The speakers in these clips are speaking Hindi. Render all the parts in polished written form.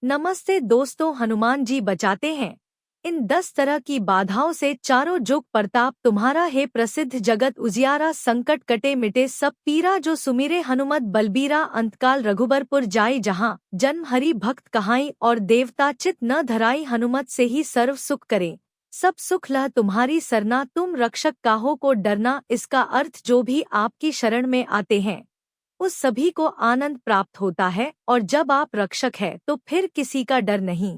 नमस्ते दोस्तों, हनुमान जी बचाते हैं। इन 10 तरह की बाधाओं से चारों जुग प्रताप तुम्हारा है प्रसिद्ध जगत उजियारा संकट कटे मिटे सब पीरा जो सुमिरे हनुमत बलबीरा अंतकाल रघुबरपुर जाई जहाँ जन्म हरि भक्त कहाई और देवता चित न धराई हनुमत से ही सर्व सुख करे सब सुख लह तुम्हारी सरना तुम रक्षक काहो को डरना। इसका अर्थ जो भी आपकी शरण में आते हैं उस सभी को आनंद प्राप्त होता है और जब आप रक्षक हैं तो फिर किसी का डर नहीं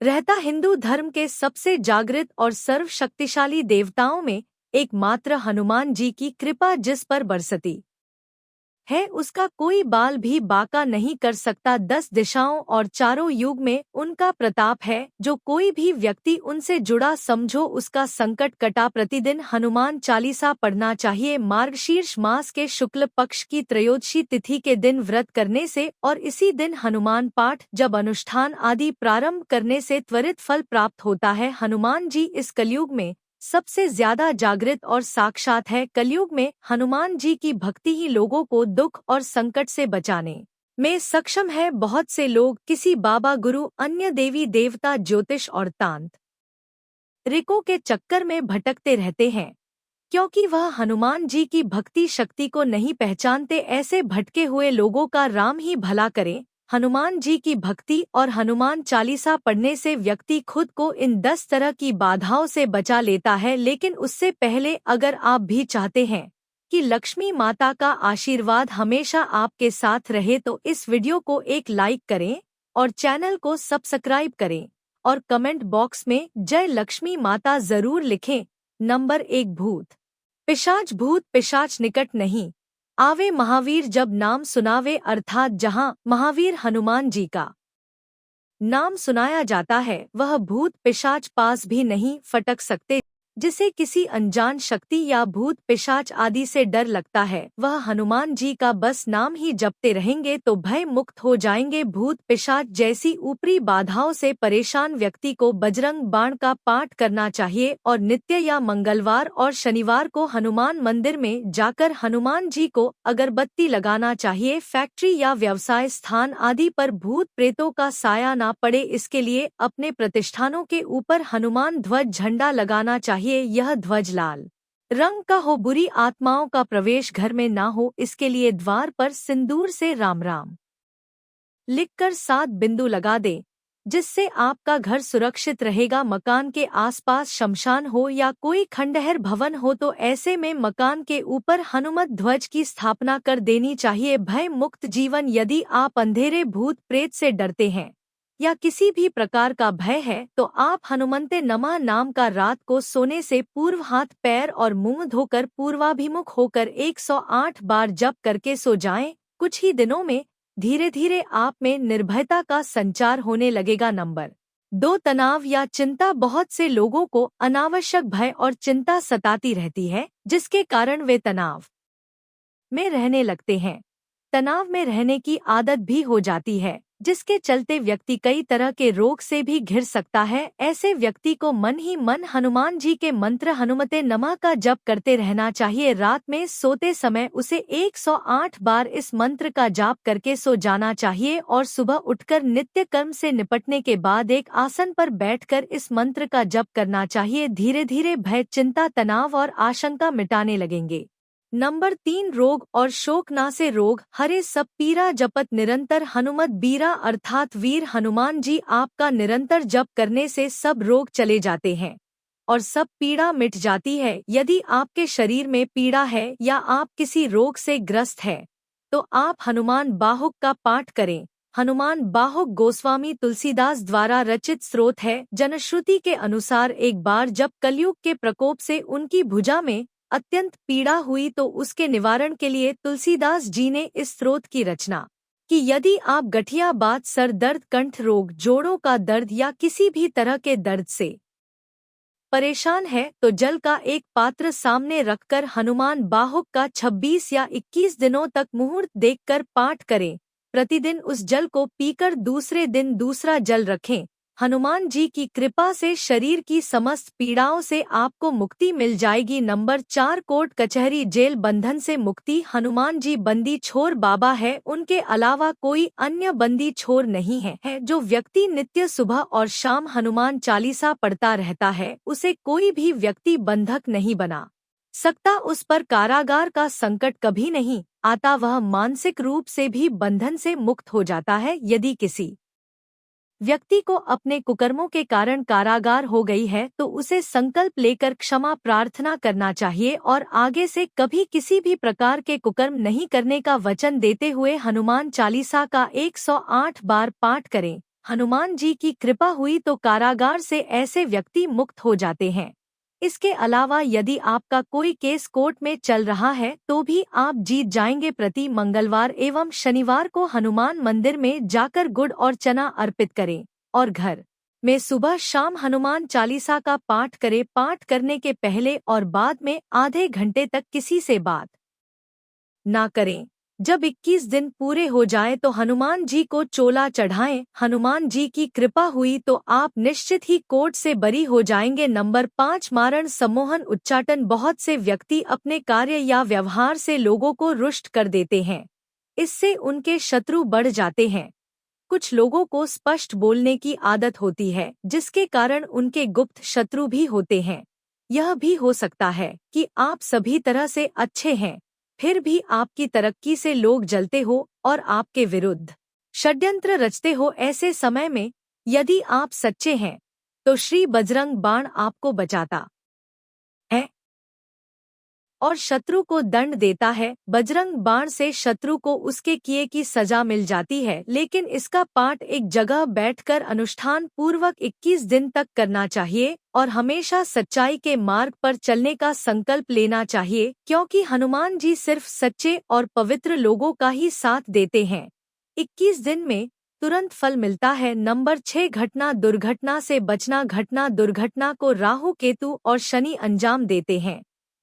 रहता। हिंदू धर्म के सबसे जागृत और सर्वशक्तिशाली देवताओं में एकमात्र हनुमान जी की कृपा जिस पर बरसती है उसका कोई बाल भी बाका नहीं कर सकता। 10 दिशाओं और चारों युग में उनका प्रताप है। जो कोई भी व्यक्ति उनसे जुड़ा समझो उसका संकट कटा। प्रतिदिन हनुमान चालीसा पढ़ना चाहिए। मार्गशीर्ष मास के शुक्ल पक्ष की त्रयोदशी तिथि के दिन व्रत करने से और इसी दिन हनुमान पाठ जब अनुष्ठान आदि प्रारंभ करने से त्वरित फल प्राप्त होता है। हनुमान जी इस कलयुग में सबसे ज्यादा जागृत और साक्षात है। कलयुग में हनुमान जी की भक्ति ही लोगों को दुख और संकट से बचाने में सक्षम है। बहुत से लोग किसी बाबा गुरु अन्य देवी देवता ज्योतिष और तांत्रिकों के चक्कर में भटकते रहते हैं क्योंकि वह हनुमान जी की भक्ति शक्ति को नहीं पहचानते। ऐसे भटके हुए लोगों का राम ही भला करे। हनुमान जी की भक्ति और हनुमान चालीसा पढ़ने से व्यक्ति खुद को इन 10 तरह की बाधाओं से बचा लेता है। लेकिन उससे पहले अगर आप भी चाहते हैं कि लक्ष्मी माता का आशीर्वाद हमेशा आपके साथ रहे तो इस वीडियो को एक लाइक करें और चैनल को सब्सक्राइब करें और कमेंट बॉक्स में जय लक्ष्मी माता जरूर लिखें। नंबर 1 भूत पिशाच निकट नहीं आवे महावीर जब नाम सुनावे अर्थात जहाँ महावीर हनुमान जी का नाम सुनाया जाता है वह भूत पिशाच पास भी नहीं फटक सकते। जिसे किसी अनजान शक्ति या भूत पिशाच आदि से डर लगता है वह हनुमान जी का बस नाम ही जपते रहेंगे तो भय मुक्त हो जाएंगे। भूत पिशाच जैसी ऊपरी बाधाओं से परेशान व्यक्ति को बजरंग बाण का पाठ करना चाहिए और नित्य या मंगलवार और शनिवार को हनुमान मंदिर में जाकर हनुमान जी को अगरबत्ती लगाना चाहिए। फैक्ट्री या व्यवसाय स्थान आदि पर भूत प्रेतों का साया ना पड़े इसके लिए अपने प्रतिष्ठानों के ऊपर हनुमान ध्वज झंडा लगाना चाहिए। यह ध्वज लाल रंग का हो। बुरी आत्माओं का प्रवेश घर में ना हो इसके लिए द्वार पर सिंदूर से राम राम लिखकर 7 बिंदु लगा दें जिससे आपका घर सुरक्षित रहेगा। मकान के आसपास शमशान हो या कोई खंडहर भवन हो तो ऐसे में मकान के ऊपर हनुमत ध्वज की स्थापना कर देनी चाहिए। भय मुक्त जीवन। यदि आप अंधेरे भूत प्रेत से डरते हैं या किसी भी प्रकार का भय है तो आप हनुमंते नमः नाम का रात को सोने से पूर्व हाथ पैर और मुंह धोकर पूर्वाभिमुख होकर 108 बार जप करके सो जाएं। कुछ ही दिनों में धीरे धीरे आप में निर्भयता का संचार होने लगेगा। नंबर 2 तनाव या चिंता। बहुत से लोगों को अनावश्यक भय और चिंता सताती रहती है जिसके कारण वे तनाव में रहने लगते हैं। तनाव में रहने की आदत भी हो जाती है जिसके चलते व्यक्ति कई तरह के रोग से भी घिर सकता है। ऐसे व्यक्ति को मन ही मन हनुमान जी के मंत्र हनुमते नमः का जप करते रहना चाहिए। रात में सोते समय उसे 108 बार इस मंत्र का जाप करके सो जाना चाहिए और सुबह उठकर नित्य कर्म से निपटने के बाद एक आसन पर बैठकर इस मंत्र का जप करना चाहिए। धीरे धीरे भय चिंता तनाव और आशंका मिटाने लगेंगे। नंबर 3 रोग और शोक नासे रोग हरे सब पीरा जपत निरंतर हनुमत बीरा अर्थात वीर हनुमान जी आपका निरंतर जप करने से सब रोग चले जाते हैं और सब पीड़ा मिट जाती है। यदि आपके शरीर में पीड़ा है या आप किसी रोग से ग्रस्त है तो आप हनुमान बाहुक का पाठ करें। हनुमान बाहुक गोस्वामी तुलसीदास द्वारा रचित स्रोत है। जनश्रुति के अनुसार एक बार जब कलयुग के प्रकोप से उनकी भुजा में अत्यंत पीड़ा हुई तो उसके निवारण के लिए तुलसीदास जी ने इस स्रोत की रचना कि यदि आप गठिया बात सर दर्द कंठ रोग जोड़ों का दर्द या किसी भी तरह के दर्द से परेशान है तो जल का एक पात्र सामने रखकर हनुमान बाहुक का 26 या 21 दिनों तक मुहूर्त देखकर पाठ करें। प्रतिदिन उस जल को पीकर दूसरे दिन दूसरा जल रखें हनुमान जी की कृपा से शरीर की समस्त पीड़ाओं से आपको मुक्ति मिल जाएगी। नंबर 4, कोर्ट कचहरी जेल बंधन से मुक्ति। हनुमान जी बंदी छोर बाबा है, उनके अलावा कोई अन्य बंदी छोर नहीं है। जो व्यक्ति नित्य सुबह और शाम हनुमान चालीसा पढ़ता रहता है, उसे कोई भी व्यक्ति बंधक नहीं बना सकता, उस पर कारागार का संकट कभी नहीं आता, वह मानसिक रूप से भी बंधन से मुक्त हो जाता है। यदि किसी व्यक्ति को अपने कुकर्मों के कारण कारागार हो गई है तो उसे संकल्प लेकर क्षमा प्रार्थना करना चाहिए और आगे से कभी किसी भी प्रकार के कुकर्म नहीं करने का वचन देते हुए हनुमान चालीसा का 108 बार पाठ करें। हनुमान जी की कृपा हुई तो कारागार से ऐसे व्यक्ति मुक्त हो जाते हैं। इसके अलावा यदि आपका कोई केस कोर्ट में चल रहा है तो भी आप जीत जाएंगे। प्रति मंगलवार एवं शनिवार को हनुमान मंदिर में जाकर गुड़ और चना अर्पित करें और घर में सुबह शाम हनुमान चालीसा का पाठ करें। पाठ करने के पहले और बाद में आधे घंटे तक किसी से बात ना करें। जब 21 दिन पूरे हो जाएं तो हनुमान जी को चोला चढ़ाएं। हनुमान जी की कृपा हुई तो आप निश्चित ही कोर्ट से बरी हो जाएंगे। नंबर 5, मारण सम्मोहन उच्चाटन। बहुत से व्यक्ति अपने कार्य या व्यवहार से लोगों को रुष्ट कर देते हैं, इससे उनके शत्रु बढ़ जाते हैं। कुछ लोगों को स्पष्ट बोलने की आदत होती है, जिसके कारण उनके गुप्त शत्रु भी होते हैं। यह भी हो सकता है कि आप सभी तरह से अच्छे हैं, फिर भी आपकी तरक्की से लोग जलते हो और आपके विरुद्ध षड्यंत्र रचते हो। ऐसे समय में यदि आप सच्चे हैं तो श्री बजरंग बाण आपको बचाता है और शत्रु को दंड देता है। बजरंग बाण से शत्रु को उसके किए की सजा मिल जाती है, लेकिन इसका पाठ एक जगह बैठकर अनुष्ठान पूर्वक 21 दिन तक करना चाहिए और हमेशा सच्चाई के मार्ग पर चलने का संकल्प लेना चाहिए, क्योंकि हनुमान जी सिर्फ सच्चे और पवित्र लोगों का ही साथ देते हैं। 21 दिन में तुरंत फल मिलता है। नंबर 6, घटना दुर्घटना से बचना। घटना दुर्घटना को राहु केतु और शनि अंजाम देते हैं,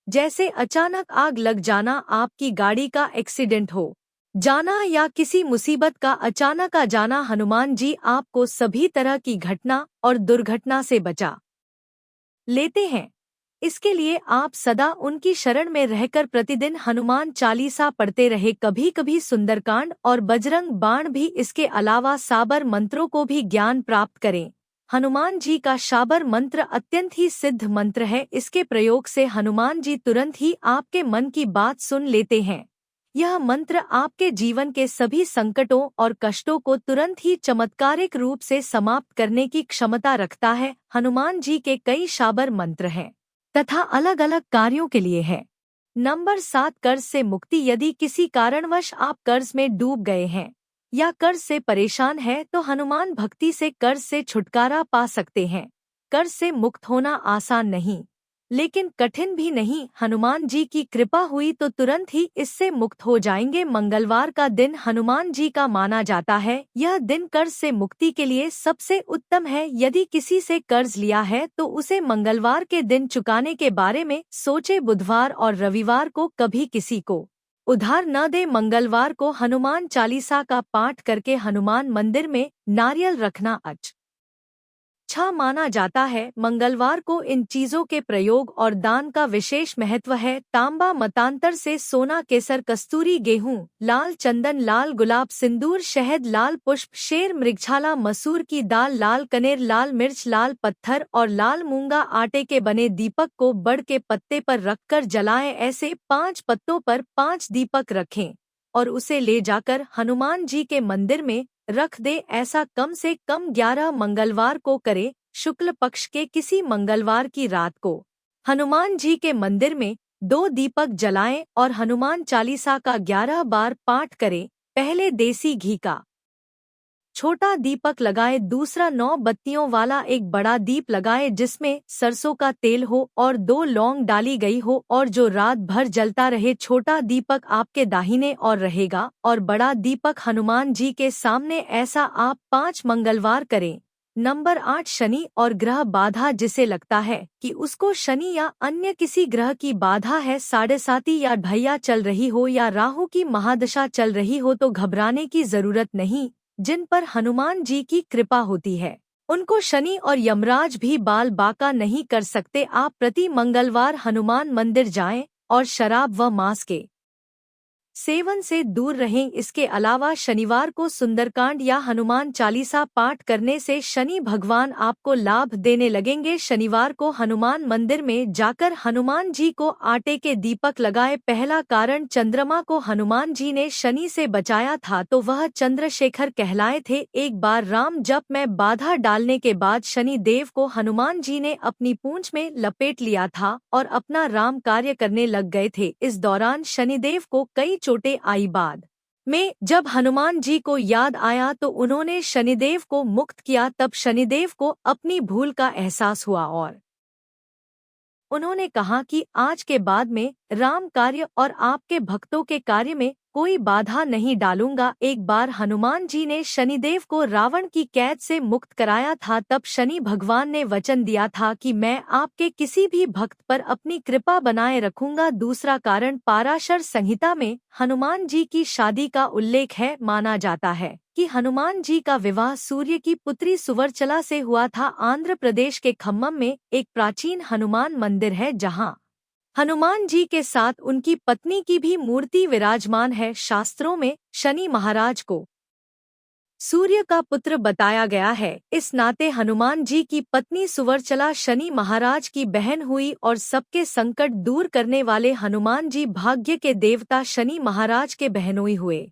जैसे अचानक आग लग जाना, आपकी गाड़ी का एक्सीडेंट हो जाना या किसी मुसीबत का अचानक आ जाना। हनुमान जी आपको सभी तरह की घटना और दुर्घटना से बचा लेते हैं। इसके लिए आप सदा उनकी शरण में रहकर प्रतिदिन हनुमान चालीसा पढ़ते रहे। कभी कभी सुंदरकांड और बजरंग बाण भी, इसके अलावा साबर मंत्रों को भी ज्ञान प्राप्त करें। हनुमान जी का शाबर मंत्र अत्यंत ही सिद्ध मंत्र है। इसके प्रयोग से हनुमान जी तुरंत ही आपके मन की बात सुन लेते हैं। यह मंत्र आपके जीवन के सभी संकटों और कष्टों को तुरंत ही चमत्कारिक रूप से समाप्त करने की क्षमता रखता है। हनुमान जी के कई शाबर मंत्र हैं तथा अलग अलग कार्यों के लिए है। नंबर 7, कर्ज से मुक्ति। यदि किसी कारणवश आप कर्ज में डूब गए हैं या कर्ज से परेशान है तो हनुमान भक्ति से कर्ज से छुटकारा पा सकते हैं। कर्ज से मुक्त होना आसान नहीं, लेकिन कठिन भी नहीं। हनुमान जी की कृपा हुई तो तुरंत ही इससे मुक्त हो जाएंगे। मंगलवार का दिन हनुमान जी का माना जाता है। यह दिन कर्ज से मुक्ति के लिए सबसे उत्तम है। यदि किसी से कर्ज लिया है तो उसे मंगलवार के दिन चुकाने के बारे में सोचे। बुधवार और रविवार को कभी किसी को उधार न दे। मंगलवार को हनुमान चालीसा का पाठ करके हनुमान मंदिर में नारियल रखना अच्छा माना जाता है। मंगलवार को इन चीजों के प्रयोग और दान का विशेष महत्व है। तांबा मतांतर से सोना, केसर, कस्तूरी, गेहूं, लाल चंदन, लाल गुलाब, सिंदूर, शहद, लाल पुष्प, शेर, मृगछाला, मसूर की दाल, लाल कनेर, लाल मिर्च, लाल पत्थर और लाल मूंगा आटे के बने दीपक को बड़ के पत्ते पर रखकर जलाएं। ऐसे 5 पत्तों पर 5 दीपक रखें और उसे ले जाकर हनुमान जी के मंदिर में रख दे। ऐसा कम से कम 11 मंगलवार को करे। शुक्ल पक्ष के किसी मंगलवार की रात को हनुमान जी के मंदिर में 2 दीपक जलाएं और हनुमान चालीसा का 11 बार पाठ करें। पहले देसी घी का छोटा दीपक लगाए, दूसरा 9 बत्तियों वाला एक बड़ा दीप लगाए जिसमें सरसों का तेल हो और 2 लौंग डाली गई हो और जो रात भर जलता रहे। छोटा दीपक आपके दाहिने और रहेगा और बड़ा दीपक हनुमान जी के सामने। ऐसा आप 5 मंगलवार करें। नंबर 8, शनि और ग्रह बाधा। जिसे लगता है कि उसको शनि या अन्य किसी ग्रह की बाधा है, 7.5 या ढैया चल रही हो या राहु की महादशा चल रही हो तो घबराने की जरूरत नहीं। जिन पर हनुमान जी की कृपा होती है उनको शनि और यमराज भी बाल बाका नहीं कर सकते। आप प्रति मंगलवार हनुमान मंदिर जाएं और शराब व मांस के सेवन से दूर रहें। इसके अलावा शनिवार को सुंदरकांड या हनुमान चालीसा पाठ करने से शनि भगवान आपको लाभ देने लगेंगे। शनिवार को हनुमान मंदिर में जाकर हनुमान जी को आटे के दीपक लगाए। पहला कारण, चंद्रमा को हनुमान जी ने शनि से बचाया था तो वह चंद्रशेखर कहलाए थे। एक बार राम जप में बाधा डालने के बाद शनि देव को हनुमान जी ने अपनी पूंछ में लपेट लिया था और अपना राम कार्य करने लग गए थे। इस दौरान शनिदेव को कई चोटें आई। बाद में जब हनुमान जी को याद आया तो उन्होंने शनिदेव को मुक्त किया। तब शनिदेव को अपनी भूल का एहसास हुआ और उन्होंने कहा कि आज के बाद में राम कार्य और आपके भक्तों के कार्य में कोई बाधा नहीं डालूंगा। एक बार हनुमान जी ने शनिदेव को रावण की कैद से मुक्त कराया था। तब शनि भगवान ने वचन दिया था कि मैं आपके किसी भी भक्त पर अपनी कृपा बनाए रखूंगा। दूसरा कारण, पाराशर संहिता में हनुमान जी की शादी का उल्लेख है। माना जाता है कि हनुमान जी का विवाह सूर्य की पुत्री सुवर्चला से हुआ था। आंध्र प्रदेश के खम्मम में एक प्राचीन हनुमान मंदिर है जहां हनुमान जी के साथ उनकी पत्नी की भी मूर्ति विराजमान है। शास्त्रों में शनि महाराज को सूर्य का पुत्र बताया गया है। इस नाते हनुमान जी की पत्नी सुवर्चला शनि महाराज की बहन हुई और सबके संकट दूर करने वाले हनुमान जी भाग्य के देवता शनि महाराज के बहनोई हुए।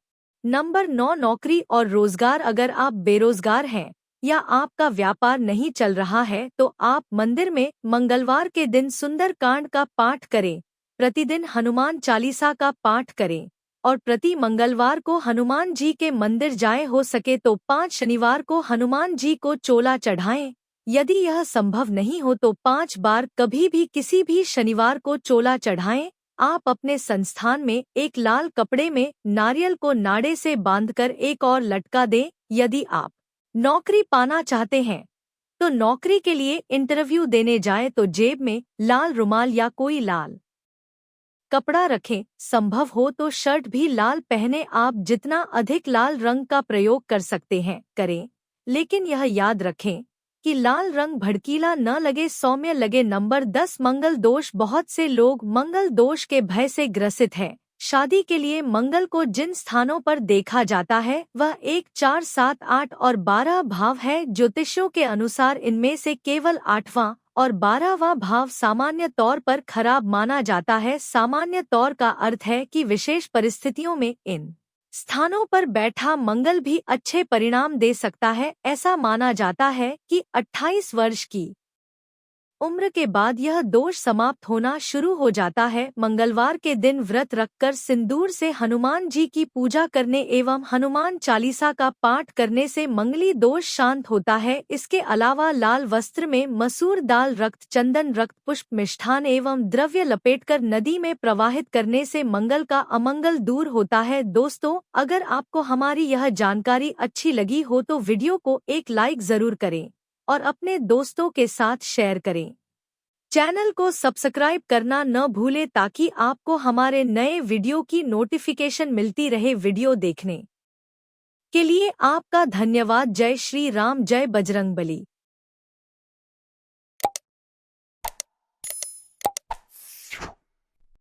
नंबर 9, नौकरी और रोजगार। अगर आप बेरोजगार हैं या आपका व्यापार नहीं चल रहा है तो आप मंदिर में मंगलवार के दिन सुंदरकांड का पाठ करें, प्रतिदिन हनुमान चालीसा का पाठ करें और प्रति मंगलवार को हनुमान जी के मंदिर जाएं। हो सके तो 5 शनिवार को हनुमान जी को चोला चढ़ाएं। यदि यह संभव नहीं हो तो 5 बार कभी भी किसी भी शनिवार को चोला चढ़ाएं। आप अपने संस्थान में एक लाल कपड़े में नारियल को नाड़े से बांधकर एक और लटका दें। यदि आप नौकरी पाना चाहते हैं तो नौकरी के लिए इंटरव्यू देने जाएं तो जेब में लाल रुमाल या कोई लाल कपड़ा रखें। संभव हो तो शर्ट भी लाल पहने। आप जितना अधिक लाल रंग का प्रयोग कर सकते हैं करें, लेकिन यह याद रखें कि लाल रंग भड़कीला न लगे, सौम्य लगे। नंबर 10, मंगल दोष। बहुत से लोग मंगल दोष के भय से ग्रसित हैं। शादी के लिए मंगल को जिन स्थानों पर देखा जाता है वह 1, 4, 7, 8 और 12 भाव है। ज्योतिषियों के अनुसार इनमें से केवल 8वां और 12वां भाव सामान्य तौर पर खराब माना जाता है। सामान्य तौर का अर्थ है कि विशेष परिस्थितियों में इन स्थानों पर बैठा मंगल भी अच्छे परिणाम दे सकता है। ऐसा माना जाता है कि 28 वर्ष की उम्र के बाद यह दोष समाप्त होना शुरू हो जाता है। मंगलवार के दिन व्रत रखकर सिंदूर से हनुमान जी की पूजा करने एवं हनुमान चालीसा का पाठ करने से मंगली दोष शांत होता है। इसके अलावा लाल वस्त्र में मसूर दाल, रक्त चंदन, रक्त पुष्प, मिष्ठान एवं द्रव्य लपेटकर नदी में प्रवाहित करने से मंगल का अमंगल दूर होता है। दोस्तों, अगर आपको हमारी यह जानकारी अच्छी लगी हो तो वीडियो को एक लाइक जरूर करें और अपने दोस्तों के साथ शेयर करें। चैनल को सब्सक्राइब करना न भूलें ताकि आपको हमारे नए वीडियो की नोटिफिकेशन मिलती रहे। वीडियो देखने के लिए आपका धन्यवाद। जय श्री राम, जय बजरंगबली।